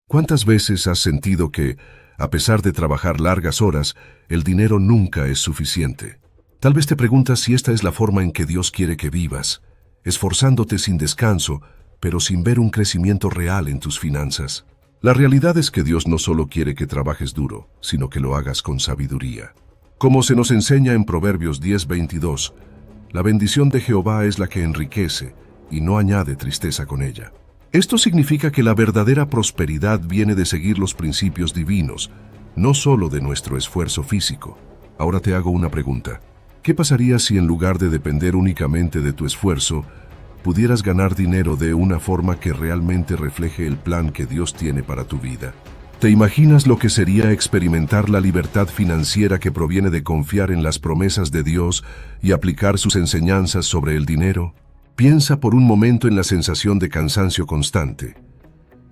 ¿Cuántas veces has sentido que, a pesar de trabajar largas horas, el dinero nunca es suficiente? Tal vez te preguntas si esta es la forma en que Dios quiere que vivas, esforzándote sin descanso, pero sin ver un crecimiento real en tus finanzas. La realidad es que Dios no solo quiere que trabajes duro, sino que lo hagas con sabiduría. Como se nos enseña en Proverbios 10:22, la bendición de Jehová es la que enriquece y no añade tristeza con ella. Esto significa que la verdadera prosperidad viene de seguir los principios divinos, no solo de nuestro esfuerzo físico. Ahora te hago una pregunta. ¿Qué pasaría si en lugar de depender únicamente de tu esfuerzo, pudieras ganar dinero de una forma que realmente refleje el plan que Dios tiene para tu vida? ¿Te imaginas lo que sería experimentar la libertad financiera que proviene de confiar en las promesas de Dios y aplicar sus enseñanzas sobre el dinero? Piensa por un momento en la sensación de cansancio constante,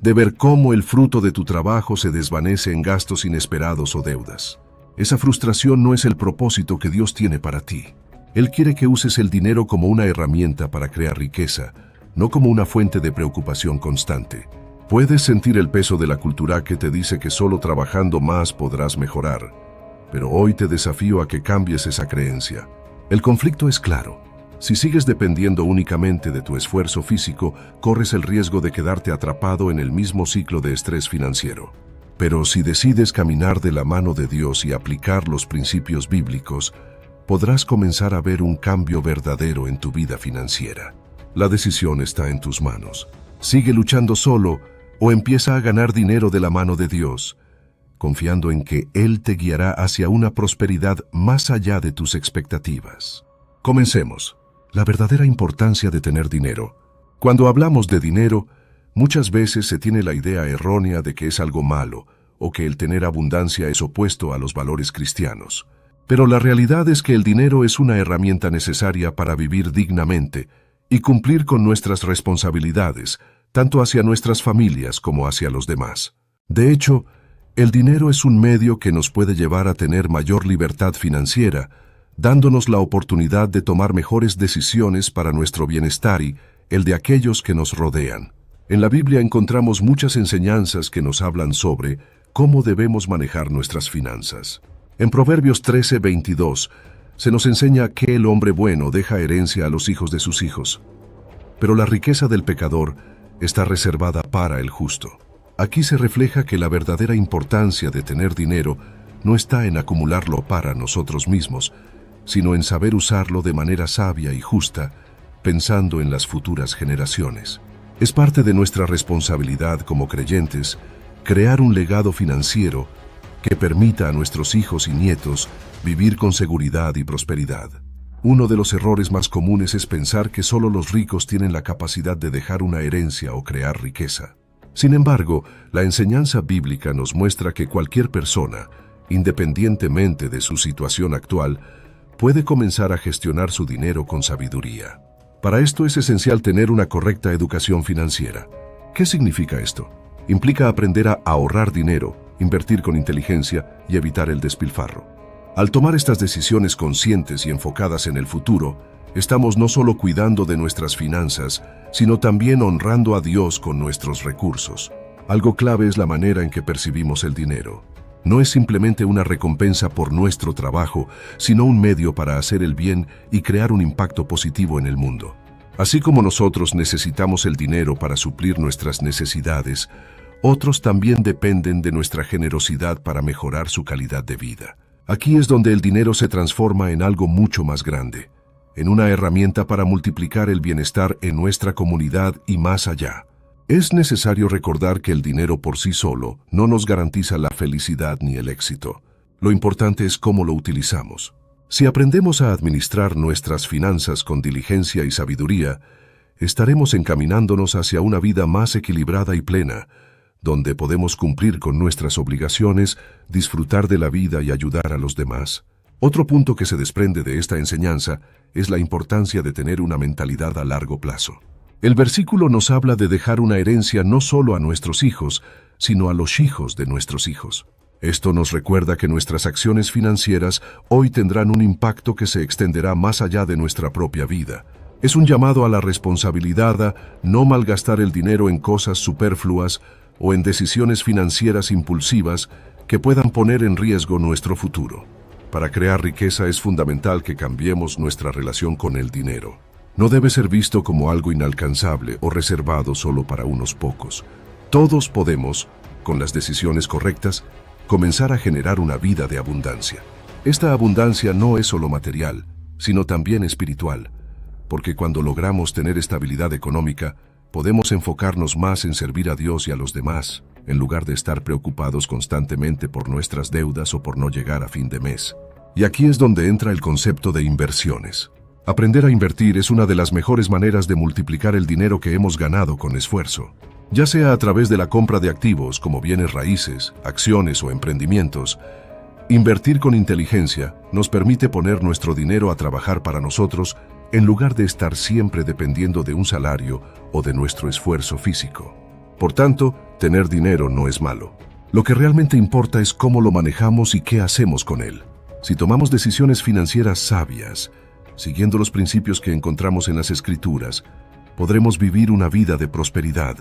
de ver cómo el fruto de tu trabajo se desvanece en gastos inesperados o deudas. Esa frustración no es el propósito que Dios tiene para ti. Él quiere que uses el dinero como una herramienta para crear riqueza, no como una fuente de preocupación constante. Puedes sentir el peso de la cultura que te dice que solo trabajando más podrás mejorar, pero hoy te desafío a que cambies esa creencia. El conflicto es claro. Si sigues dependiendo únicamente de tu esfuerzo físico, corres el riesgo de quedarte atrapado en el mismo ciclo de estrés financiero. Pero si decides caminar de la mano de Dios y aplicar los principios bíblicos, podrás comenzar a ver un cambio verdadero en tu vida financiera. La decisión está en tus manos. Sigue luchando solo o empieza a ganar dinero de la mano de Dios, confiando en que Él te guiará hacia una prosperidad más allá de tus expectativas. Comencemos. La verdadera importancia de tener dinero. Cuando hablamos de dinero, muchas veces se tiene la idea errónea de que es algo malo o que el tener abundancia es opuesto a los valores cristianos. Pero la realidad es que el dinero es una herramienta necesaria para vivir dignamente y cumplir con nuestras responsabilidades, tanto hacia nuestras familias como hacia los demás. De hecho, el dinero es un medio que nos puede llevar a tener mayor libertad financiera, dándonos la oportunidad de tomar mejores decisiones para nuestro bienestar y el de aquellos que nos rodean. En la Biblia encontramos muchas enseñanzas que nos hablan sobre cómo debemos manejar nuestras finanzas. En Proverbios 13:22 se nos enseña que el hombre bueno deja herencia a los hijos de sus hijos, pero la riqueza del pecador está reservada para el justo. Aquí se refleja que la verdadera importancia de tener dinero no está en acumularlo para nosotros mismos, sino en saber usarlo de manera sabia y justa, pensando en las futuras generaciones. Es parte de nuestra responsabilidad como creyentes crear un legado financiero que permita a nuestros hijos y nietos vivir con seguridad y prosperidad. Uno de los errores más comunes es pensar que solo los ricos tienen la capacidad de dejar una herencia o crear riqueza. Sin embargo, la enseñanza bíblica nos muestra que cualquier persona, independientemente de su situación actual, puede comenzar a gestionar su dinero con sabiduría. Para esto es esencial tener una correcta educación financiera. ¿Qué significa esto? Implica aprender a ahorrar dinero, invertir con inteligencia y evitar el despilfarro. Al tomar estas decisiones conscientes y enfocadas en el futuro, estamos no solo cuidando de nuestras finanzas, sino también honrando a Dios con nuestros recursos. Algo clave es la manera en que percibimos el dinero. No es simplemente una recompensa por nuestro trabajo, sino un medio para hacer el bien y crear un impacto positivo en el mundo. Así como nosotros necesitamos el dinero para suplir nuestras necesidades, otros también dependen de nuestra generosidad para mejorar su calidad de vida. Aquí es donde el dinero se transforma en algo mucho más grande, en una herramienta para multiplicar el bienestar en nuestra comunidad y más allá. Es necesario recordar que el dinero por sí solo no nos garantiza la felicidad ni el éxito. Lo importante es cómo lo utilizamos. Si aprendemos a administrar nuestras finanzas con diligencia y sabiduría, estaremos encaminándonos hacia una vida más equilibrada y plena, donde podemos cumplir con nuestras obligaciones, disfrutar de la vida y ayudar a los demás. Otro punto que se desprende de esta enseñanza es la importancia de tener una mentalidad a largo plazo. El versículo nos habla de dejar una herencia no solo a nuestros hijos, sino a los hijos de nuestros hijos. Esto nos recuerda que nuestras acciones financieras hoy tendrán un impacto que se extenderá más allá de nuestra propia vida. Es un llamado a la responsabilidad a no malgastar el dinero en cosas superfluas o en decisiones financieras impulsivas que puedan poner en riesgo nuestro futuro. Para crear riqueza es fundamental que cambiemos nuestra relación con el dinero. No debe ser visto como algo inalcanzable o reservado solo para unos pocos. Todos podemos, con las decisiones correctas, comenzar a generar una vida de abundancia. Esta abundancia no es solo material, sino también espiritual, porque cuando logramos tener estabilidad económica, podemos enfocarnos más en servir a Dios y a los demás, en lugar de estar preocupados constantemente por nuestras deudas o por no llegar a fin de mes. Y aquí es donde entra el concepto de inversiones. Aprender a invertir es una de las mejores maneras de multiplicar el dinero que hemos ganado con esfuerzo. Ya sea a través de la compra de activos como bienes raíces, acciones o emprendimientos, invertir con inteligencia nos permite poner nuestro dinero a trabajar para nosotros en lugar de estar siempre dependiendo de un salario o de nuestro esfuerzo físico. Por tanto, tener dinero no es malo. Lo que realmente importa es cómo lo manejamos y qué hacemos con él. Si tomamos decisiones financieras sabias, siguiendo los principios que encontramos en las Escrituras, podremos vivir una vida de prosperidad,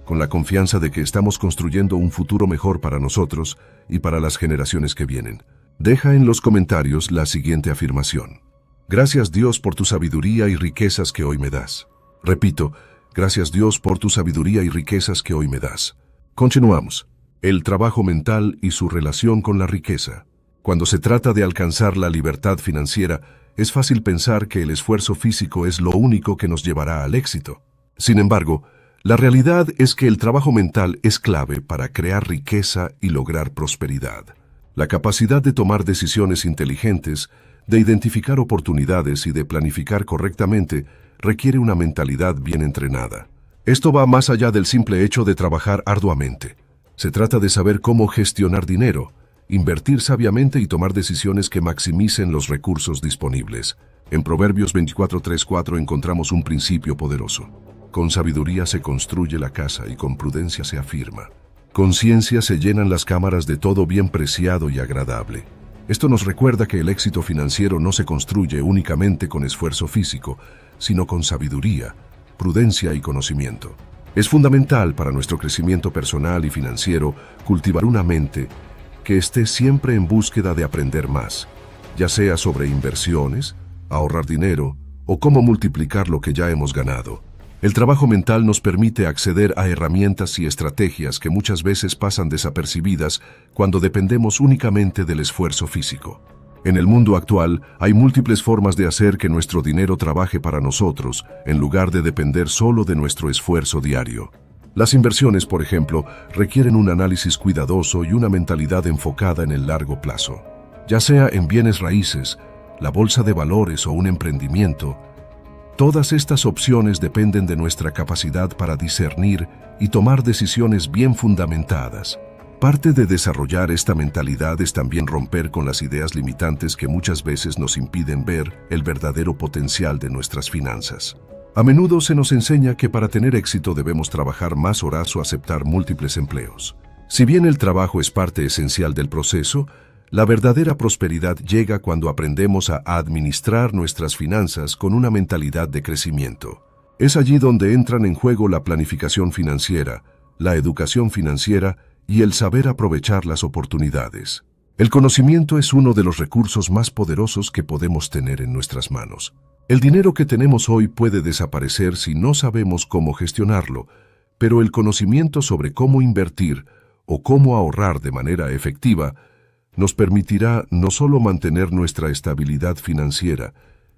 con la confianza de que estamos construyendo un futuro mejor para nosotros y para las generaciones que vienen. Deja en los comentarios la siguiente afirmación: Gracias Dios por tu sabiduría y riquezas que hoy me das. Repito, gracias Dios por tu sabiduría y riquezas que hoy me das. Continuamos. El trabajo mental y su relación con la riqueza. Cuando se trata de alcanzar la libertad financiera, es fácil pensar que el esfuerzo físico es lo único que nos llevará al éxito. Sin embargo, la realidad es que el trabajo mental es clave para crear riqueza y lograr prosperidad. La capacidad de tomar decisiones inteligentes, de identificar oportunidades y de planificar correctamente requiere una mentalidad bien entrenada. Esto va más allá del simple hecho de trabajar arduamente. Se trata de saber cómo gestionar dinero, invertir sabiamente y tomar decisiones que maximicen los recursos disponibles. En Proverbios 24:3-4 encontramos un principio poderoso. Con sabiduría se construye la casa y con prudencia se afirma. Con ciencia se llenan las cámaras de todo bien preciado y agradable. Esto nos recuerda que el éxito financiero no se construye únicamente con esfuerzo físico, sino con sabiduría, prudencia y conocimiento. Es fundamental para nuestro crecimiento personal y financiero cultivar una mente que esté siempre en búsqueda de aprender más, ya sea sobre inversiones, ahorrar dinero o cómo multiplicar lo que ya hemos ganado. El trabajo mental nos permite acceder a herramientas y estrategias que muchas veces pasan desapercibidas cuando dependemos únicamente del esfuerzo físico. En el mundo actual hay múltiples formas de hacer que nuestro dinero trabaje para nosotros, en lugar de depender solo de nuestro esfuerzo diario. Las inversiones, por ejemplo, requieren un análisis cuidadoso y una mentalidad enfocada en el largo plazo. Ya sea en bienes raíces, la bolsa de valores o un emprendimiento, todas estas opciones dependen de nuestra capacidad para discernir y tomar decisiones bien fundamentadas. Parte de desarrollar esta mentalidad es también romper con las ideas limitantes que muchas veces nos impiden ver el verdadero potencial de nuestras finanzas. A menudo se nos enseña que para tener éxito debemos trabajar más horas o aceptar múltiples empleos. Si bien el trabajo es parte esencial del proceso, la verdadera prosperidad llega cuando aprendemos a administrar nuestras finanzas con una mentalidad de crecimiento. Es allí donde entran en juego la planificación financiera, la educación financiera y el saber aprovechar las oportunidades. El conocimiento es uno de los recursos más poderosos que podemos tener en nuestras manos. El dinero que tenemos hoy puede desaparecer si no sabemos cómo gestionarlo, pero el conocimiento sobre cómo invertir o cómo ahorrar de manera efectiva nos permitirá no solo mantener nuestra estabilidad financiera,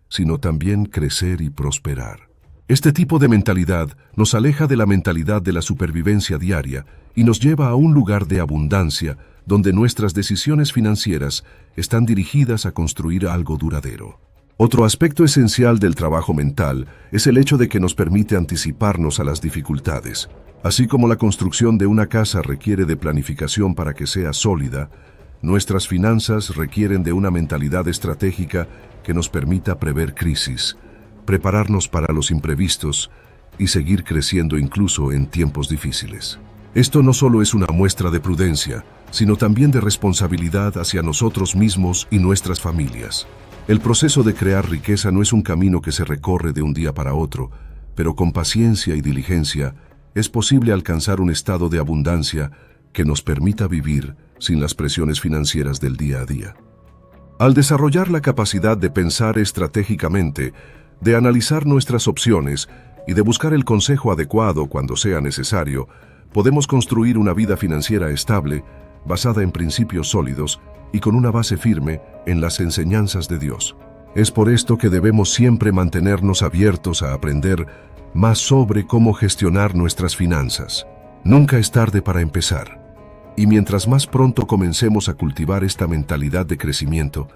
sino también crecer y prosperar. Este tipo de mentalidad nos aleja de la mentalidad de la supervivencia diaria y nos lleva a un lugar de abundancia donde nuestras decisiones financieras están dirigidas a construir algo duradero. Otro aspecto esencial del trabajo mental es el hecho de que nos permite anticiparnos a las dificultades. Así como la construcción de una casa requiere de planificación para que sea sólida, nuestras finanzas requieren de una mentalidad estratégica que nos permita prever crisis, prepararnos para los imprevistos y seguir creciendo incluso en tiempos difíciles. Esto no solo es una muestra de prudencia, sino también de responsabilidad hacia nosotros mismos y nuestras familias. El proceso de crear riqueza no es un camino que se recorre de un día para otro, pero con paciencia y diligencia, es posible alcanzar un estado de abundancia que nos permita vivir sin las presiones financieras del día a día. Al desarrollar la capacidad de pensar estratégicamente, de analizar nuestras opciones y de buscar el consejo adecuado cuando sea necesario, podemos construir una vida financiera estable, basada en principios sólidos y con una base firme en las enseñanzas de Dios. Es por esto que debemos siempre mantenernos abiertos a aprender más sobre cómo gestionar nuestras finanzas. Nunca es tarde para empezar. Y mientras más pronto comencemos a cultivar esta mentalidad de crecimiento,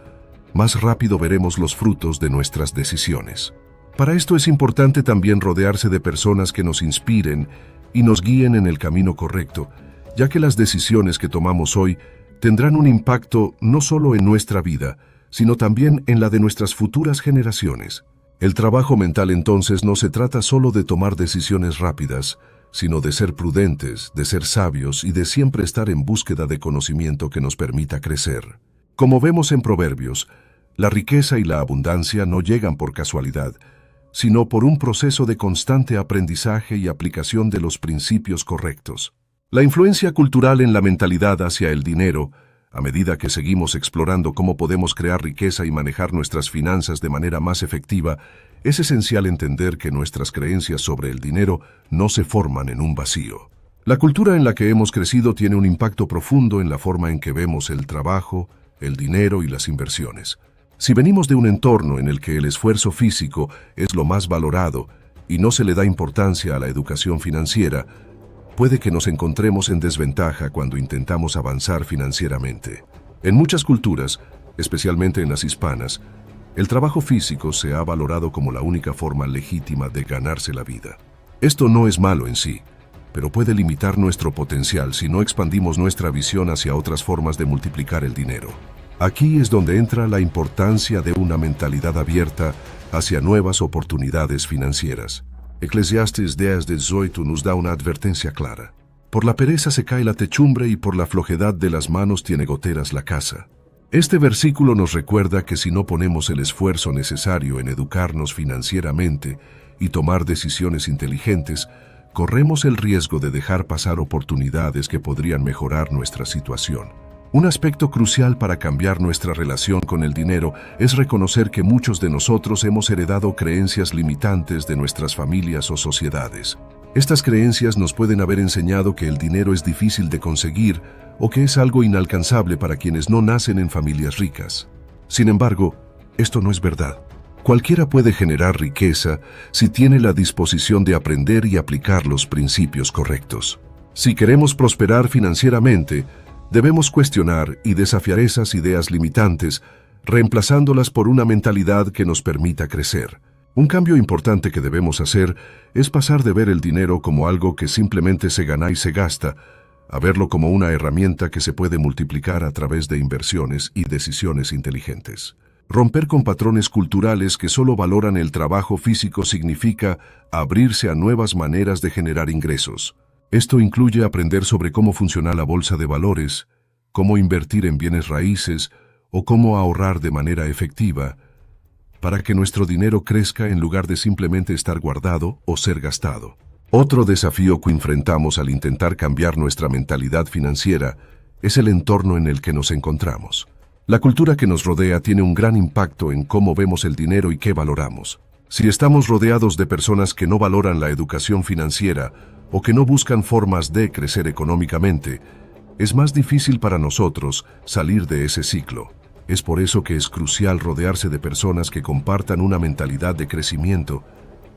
más rápido veremos los frutos de nuestras decisiones. Para esto es importante también rodearse de personas que nos inspiren y nos guíen en el camino correcto, ya que las decisiones que tomamos hoy tendrán un impacto no solo en nuestra vida, sino también en la de nuestras futuras generaciones. El trabajo mental entonces no se trata solo de tomar decisiones rápidas, sino de ser prudentes, de ser sabios y de siempre estar en búsqueda de conocimiento que nos permita crecer. Como vemos en Proverbios, la riqueza y la abundancia no llegan por casualidad, sino por un proceso de constante aprendizaje y aplicación de los principios correctos. La influencia cultural en la mentalidad hacia el dinero, a medida que seguimos explorando cómo podemos crear riqueza y manejar nuestras finanzas de manera más efectiva, es esencial entender que nuestras creencias sobre el dinero no se forman en un vacío. La cultura en la que hemos crecido tiene un impacto profundo en la forma en que vemos el trabajo, el dinero y las inversiones. Si venimos de un entorno en el que el esfuerzo físico es lo más valorado y no se le da importancia a la educación financiera, puede que nos encontremos en desventaja cuando intentamos avanzar financieramente. En muchas culturas, especialmente en las hispanas, el trabajo físico se ha valorado como la única forma legítima de ganarse la vida. Esto no es malo en sí, pero puede limitar nuestro potencial si no expandimos nuestra visión hacia otras formas de multiplicar el dinero. Aquí es donde entra la importancia de una mentalidad abierta hacia nuevas oportunidades financieras. Eclesiastes 10:18 nos da una advertencia clara. Por la pereza se cae la techumbre y por la flojedad de las manos tiene goteras la casa. Este versículo nos recuerda que si no ponemos el esfuerzo necesario en educarnos financieramente y tomar decisiones inteligentes, corremos el riesgo de dejar pasar oportunidades que podrían mejorar nuestra situación. Un aspecto crucial para cambiar nuestra relación con el dinero es reconocer que muchos de nosotros hemos heredado creencias limitantes de nuestras familias o sociedades. Estas creencias nos pueden haber enseñado que el dinero es difícil de conseguir o que es algo inalcanzable para quienes no nacen en familias ricas. Sin embargo, esto no es verdad. Cualquiera puede generar riqueza si tiene la disposición de aprender y aplicar los principios correctos. Si queremos prosperar financieramente, debemos cuestionar y desafiar esas ideas limitantes, reemplazándolas por una mentalidad que nos permita crecer. Un cambio importante que debemos hacer es pasar de ver el dinero como algo que simplemente se gana y se gasta, a verlo como una herramienta que se puede multiplicar a través de inversiones y decisiones inteligentes. Romper con patrones culturales que solo valoran el trabajo físico significa abrirse a nuevas maneras de generar ingresos. Esto incluye aprender sobre cómo funciona la bolsa de valores, cómo invertir en bienes raíces o cómo ahorrar de manera efectiva, para que nuestro dinero crezca en lugar de simplemente estar guardado o ser gastado. Otro desafío que enfrentamos al intentar cambiar nuestra mentalidad financiera es el entorno en el que nos encontramos. La cultura que nos rodea tiene un gran impacto en cómo vemos el dinero y qué valoramos. Si estamos rodeados de personas que no valoran la educación financiera o que no buscan formas de crecer económicamente, es más difícil para nosotros salir de ese ciclo. Es por eso que es crucial rodearse de personas que compartan una mentalidad de crecimiento,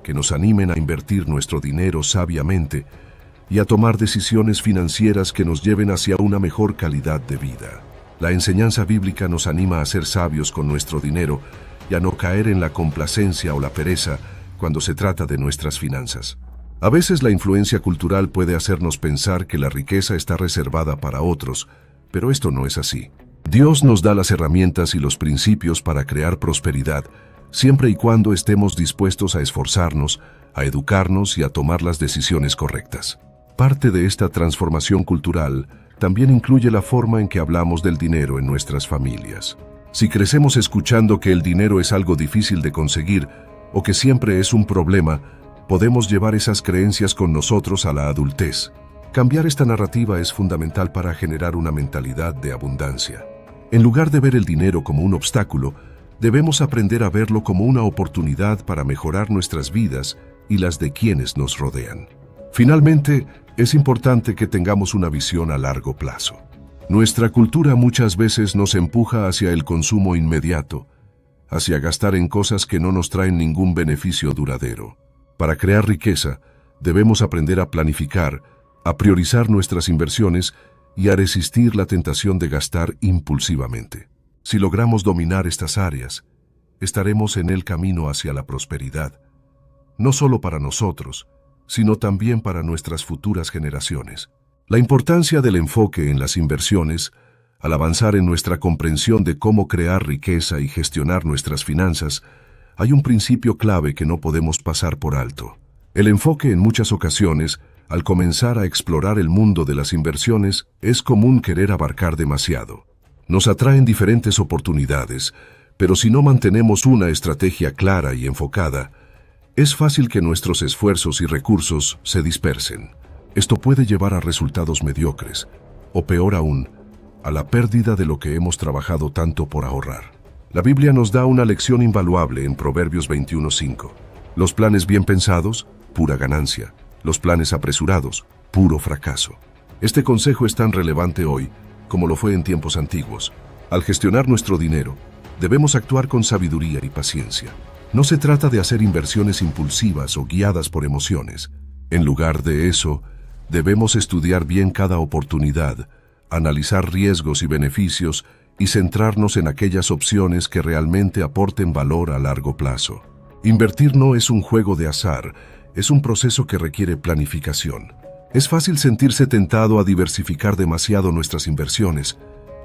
que nos animen a invertir nuestro dinero sabiamente y a tomar decisiones financieras que nos lleven hacia una mejor calidad de vida. La enseñanza bíblica nos anima a ser sabios con nuestro dinero y a no caer en la complacencia o la pereza cuando se trata de nuestras finanzas. A veces la influencia cultural puede hacernos pensar que la riqueza está reservada para otros, pero esto no es así. Dios nos da las herramientas y los principios para crear prosperidad, siempre y cuando estemos dispuestos a esforzarnos, a educarnos y a tomar las decisiones correctas. Parte de esta transformación cultural también incluye la forma en que hablamos del dinero en nuestras familias. Si crecemos escuchando que el dinero es algo difícil de conseguir o que siempre es un problema, podemos llevar esas creencias con nosotros a la adultez. Cambiar esta narrativa es fundamental para generar una mentalidad de abundancia. En lugar de ver el dinero como un obstáculo, debemos aprender a verlo como una oportunidad para mejorar nuestras vidas y las de quienes nos rodean. Finalmente, es importante que tengamos una visión a largo plazo. Nuestra cultura muchas veces nos empuja hacia el consumo inmediato, hacia gastar en cosas que no nos traen ningún beneficio duradero. Para crear riqueza, debemos aprender a planificar, a priorizar nuestras inversiones y a resistir la tentación de gastar impulsivamente. Si logramos dominar estas áreas, estaremos en el camino hacia la prosperidad, no solo para nosotros, sino también para nuestras futuras generaciones. La importancia del enfoque en las inversiones, al avanzar en nuestra comprensión de cómo crear riqueza y gestionar nuestras finanzas, hay un principio clave que no podemos pasar por alto. El enfoque en muchas ocasiones, al comenzar a explorar el mundo de las inversiones, es común querer abarcar demasiado. Nos atraen diferentes oportunidades, pero si no mantenemos una estrategia clara y enfocada, es fácil que nuestros esfuerzos y recursos se dispersen. Esto puede llevar a resultados mediocres, o peor aún, a la pérdida de lo que hemos trabajado tanto por ahorrar. La Biblia nos da una lección invaluable en Proverbios 21:5. Los planes bien pensados, pura ganancia. Los planes apresurados, puro fracaso. Este consejo es tan relevante hoy como lo fue en tiempos antiguos. Al gestionar nuestro dinero, debemos actuar con sabiduría y paciencia. No se trata de hacer inversiones impulsivas o guiadas por emociones. En lugar de eso, debemos estudiar bien cada oportunidad, analizar riesgos y beneficios y centrarnos en aquellas opciones que realmente aporten valor a largo plazo. Invertir no es un juego de azar, es un proceso que requiere planificación. Es fácil sentirse tentado a diversificar demasiado nuestras inversiones,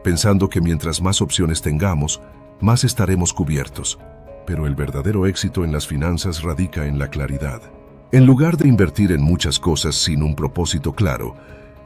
pensando que mientras más opciones tengamos, más estaremos cubiertos. Pero el verdadero éxito en las finanzas radica en la claridad. En lugar de invertir en muchas cosas sin un propósito claro,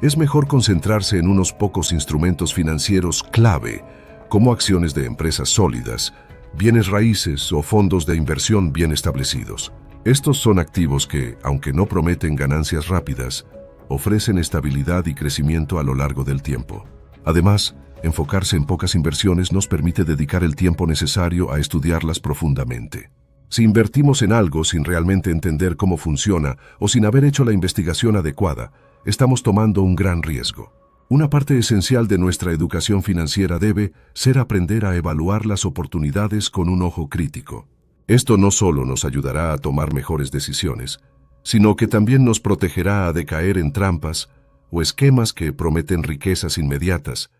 es mejor concentrarse en unos pocos instrumentos financieros clave, como acciones de empresas sólidas, bienes raíces o fondos de inversión bien establecidos. Estos son activos que, aunque no prometen ganancias rápidas, ofrecen estabilidad y crecimiento a lo largo del tiempo. Además, enfocarse en pocas inversiones nos permite dedicar el tiempo necesario a estudiarlas profundamente. Si invertimos en algo sin realmente entender cómo funciona o sin haber hecho la investigación adecuada, estamos tomando un gran riesgo. Una parte esencial de nuestra educación financiera debe ser aprender a evaluar las oportunidades con un ojo crítico. Esto no solo nos ayudará a tomar mejores decisiones, sino que también nos protegerá de caer en trampas o esquemas que prometen riquezas inmediatas,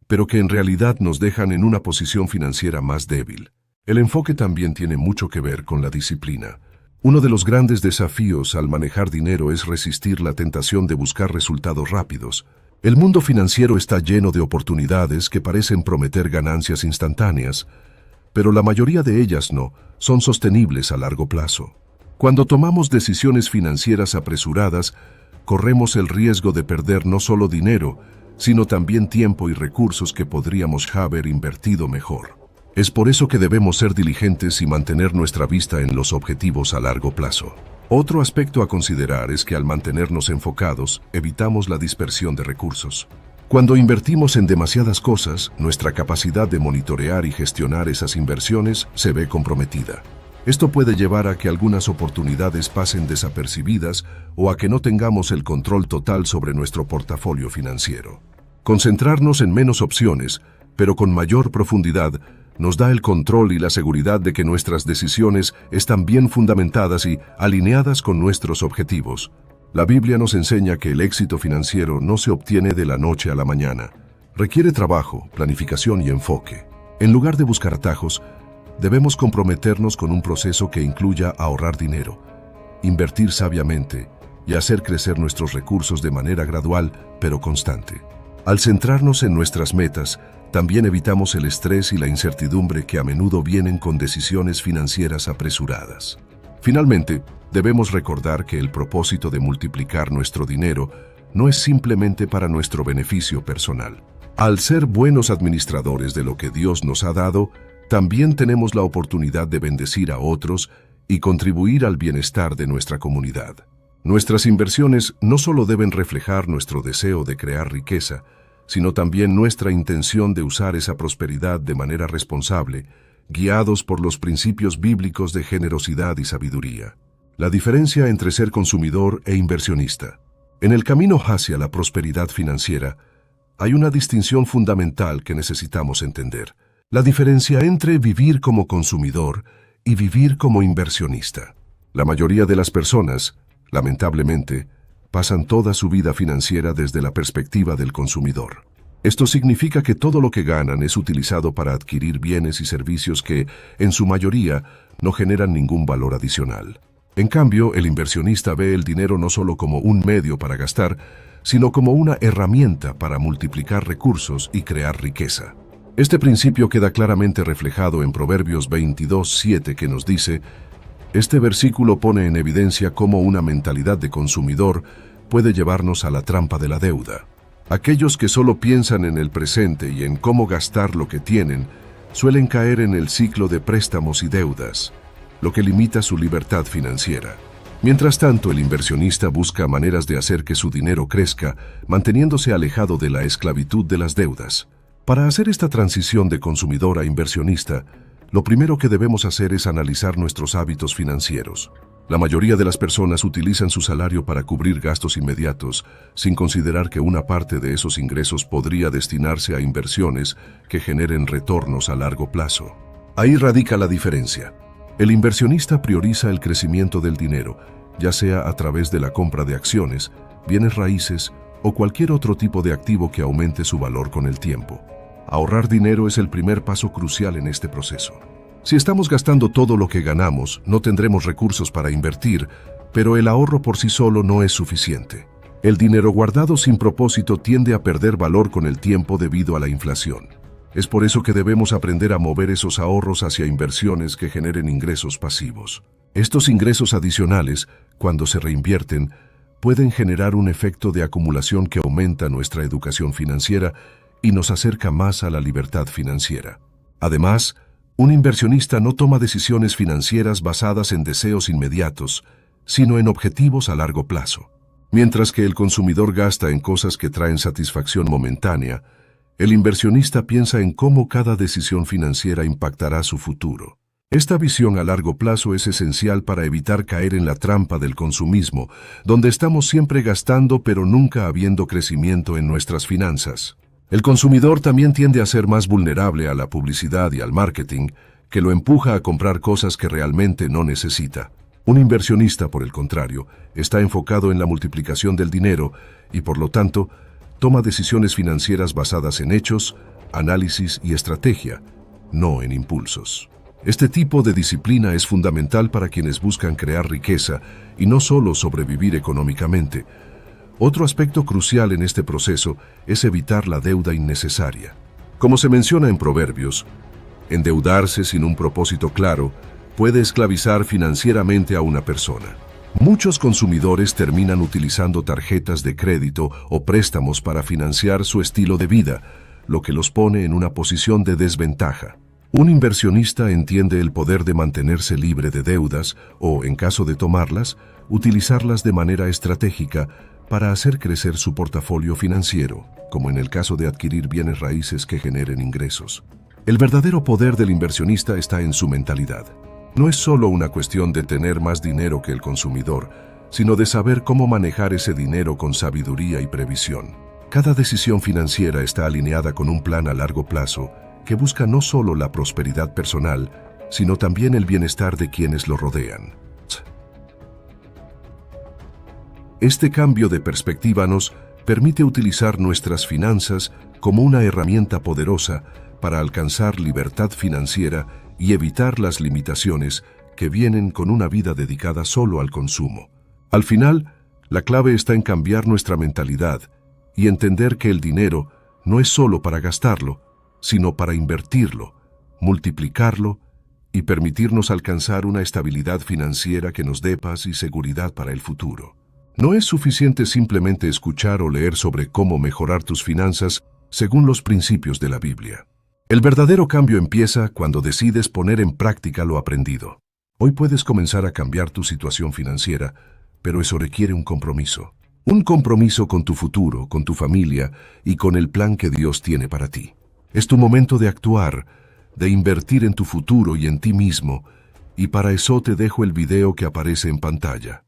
pero que en realidad nos dejan en una posición financiera más débil. El enfoque también tiene mucho que ver con la disciplina. Uno de los grandes desafíos al manejar dinero es resistir la tentación de buscar resultados rápidos. El mundo financiero está lleno de oportunidades que parecen prometer ganancias instantáneas, pero la mayoría de ellas no son sostenibles a largo plazo. Cuando tomamos decisiones financieras apresuradas, corremos el riesgo de perder no solo dinero, sino también tiempo y recursos que podríamos haber invertido mejor. Es por eso que debemos ser diligentes y mantener nuestra vista en los objetivos a largo plazo. Otro aspecto a considerar es que al mantenernos enfocados, evitamos la dispersión de recursos. Cuando invertimos en demasiadas cosas, nuestra capacidad de monitorear y gestionar esas inversiones se ve comprometida. Esto puede llevar a que algunas oportunidades pasen desapercibidas o a que no tengamos el control total sobre nuestro portafolio financiero. Concentrarnos en menos opciones, pero con mayor profundidad, nos da el control y la seguridad de que nuestras decisiones están bien fundamentadas y alineadas con nuestros objetivos. La Biblia nos enseña que el éxito financiero no se obtiene de la noche a la mañana. Requiere trabajo, planificación y enfoque. En lugar de buscar atajos, debemos comprometernos con un proceso que incluya ahorrar dinero, invertir sabiamente y hacer crecer nuestros recursos de manera gradual pero constante. Al centrarnos en nuestras metas, también evitamos el estrés y la incertidumbre que a menudo vienen con decisiones financieras apresuradas. Finalmente, debemos recordar que el propósito de multiplicar nuestro dinero no es simplemente para nuestro beneficio personal. Al ser buenos administradores de lo que Dios nos ha dado, también tenemos la oportunidad de bendecir a otros y contribuir al bienestar de nuestra comunidad. Nuestras inversiones no solo deben reflejar nuestro deseo de crear riqueza, sino también nuestra intención de usar esa prosperidad de manera responsable, guiados por los principios bíblicos de generosidad y sabiduría. La diferencia entre ser consumidor e inversionista. En el camino hacia la prosperidad financiera, hay una distinción fundamental que necesitamos entender: la diferencia entre vivir como consumidor y vivir como inversionista. La mayoría de las personas, lamentablemente, pasan toda su vida financiera desde la perspectiva del consumidor. Esto significa que todo lo que ganan es utilizado para adquirir bienes y servicios que, en su mayoría, no generan ningún valor adicional. En cambio, el inversionista ve el dinero no solo como un medio para gastar, sino como una herramienta para multiplicar recursos y crear riqueza. Este principio queda claramente reflejado en Proverbios 22:7, que nos dice: este versículo pone en evidencia cómo una mentalidad de consumidor puede llevarnos a la trampa de la deuda. Aquellos que solo piensan en el presente y en cómo gastar lo que tienen, suelen caer en el ciclo de préstamos y deudas, lo que limita su libertad financiera. Mientras tanto, el inversionista busca maneras de hacer que su dinero crezca, manteniéndose alejado de la esclavitud de las deudas. Para hacer esta transición de consumidor a inversionista, lo primero que debemos hacer es analizar nuestros hábitos financieros. La mayoría de las personas utilizan su salario para cubrir gastos inmediatos, sin considerar que una parte de esos ingresos podría destinarse a inversiones que generen retornos a largo plazo. Ahí radica la diferencia. El inversionista prioriza el crecimiento del dinero, ya sea a través de la compra de acciones, bienes raíces o cualquier otro tipo de activo que aumente su valor con el tiempo. Ahorrar dinero es el primer paso crucial en este proceso. Si estamos gastando todo lo que ganamos, no tendremos recursos para invertir, pero el ahorro por sí solo no es suficiente. El dinero guardado sin propósito tiende a perder valor con el tiempo debido a la inflación. Es por eso que debemos aprender a mover esos ahorros hacia inversiones que generen ingresos pasivos. Estos ingresos adicionales, cuando se reinvierten, pueden generar un efecto de acumulación que aumenta nuestra educación financiera y nos acerca más a la libertad financiera. Además, un inversionista no toma decisiones financieras basadas en deseos inmediatos, sino en objetivos a largo plazo. Mientras que el consumidor gasta en cosas que traen satisfacción momentánea, el inversionista piensa en cómo cada decisión financiera impactará su futuro. Esta visión a largo plazo es esencial para evitar caer en la trampa del consumismo, donde estamos siempre gastando pero nunca habiendo crecimiento en nuestras finanzas. El consumidor también tiende a ser más vulnerable a la publicidad y al marketing, que lo empuja a comprar cosas que realmente no necesita. Un inversionista, por el contrario, está enfocado en la multiplicación del dinero y, por lo tanto, toma decisiones financieras basadas en hechos, análisis y estrategia, no en impulsos. Este tipo de disciplina es fundamental para quienes buscan crear riqueza y no solo sobrevivir económicamente. Otro aspecto crucial en este proceso es evitar la deuda innecesaria. Como se menciona en Proverbios, endeudarse sin un propósito claro puede esclavizar financieramente a una persona. Muchos consumidores terminan utilizando tarjetas de crédito o préstamos para financiar su estilo de vida, lo que los pone en una posición de desventaja. Un inversionista entiende el poder de mantenerse libre de deudas o, en caso de tomarlas, utilizarlas de manera estratégica para hacer crecer su portafolio financiero, como en el caso de adquirir bienes raíces que generen ingresos. El verdadero poder del inversionista está en su mentalidad. No es solo una cuestión de tener más dinero que el consumidor, sino de saber cómo manejar ese dinero con sabiduría y previsión. Cada decisión financiera está alineada con un plan a largo plazo que busca no solo la prosperidad personal, sino también el bienestar de quienes lo rodean. Este cambio de perspectiva nos permite utilizar nuestras finanzas como una herramienta poderosa para alcanzar libertad financiera y evitar las limitaciones que vienen con una vida dedicada solo al consumo. Al final, la clave está en cambiar nuestra mentalidad y entender que el dinero no es solo para gastarlo, sino para invertirlo, multiplicarlo y permitirnos alcanzar una estabilidad financiera que nos dé paz y seguridad para el futuro. No es suficiente simplemente escuchar o leer sobre cómo mejorar tus finanzas según los principios de la Biblia. El verdadero cambio empieza cuando decides poner en práctica lo aprendido. Hoy puedes comenzar a cambiar tu situación financiera, pero eso requiere un compromiso. Un compromiso con tu futuro, con tu familia y con el plan que Dios tiene para ti. Es tu momento de actuar, de invertir en tu futuro y en ti mismo, y para eso te dejo el video que aparece en pantalla.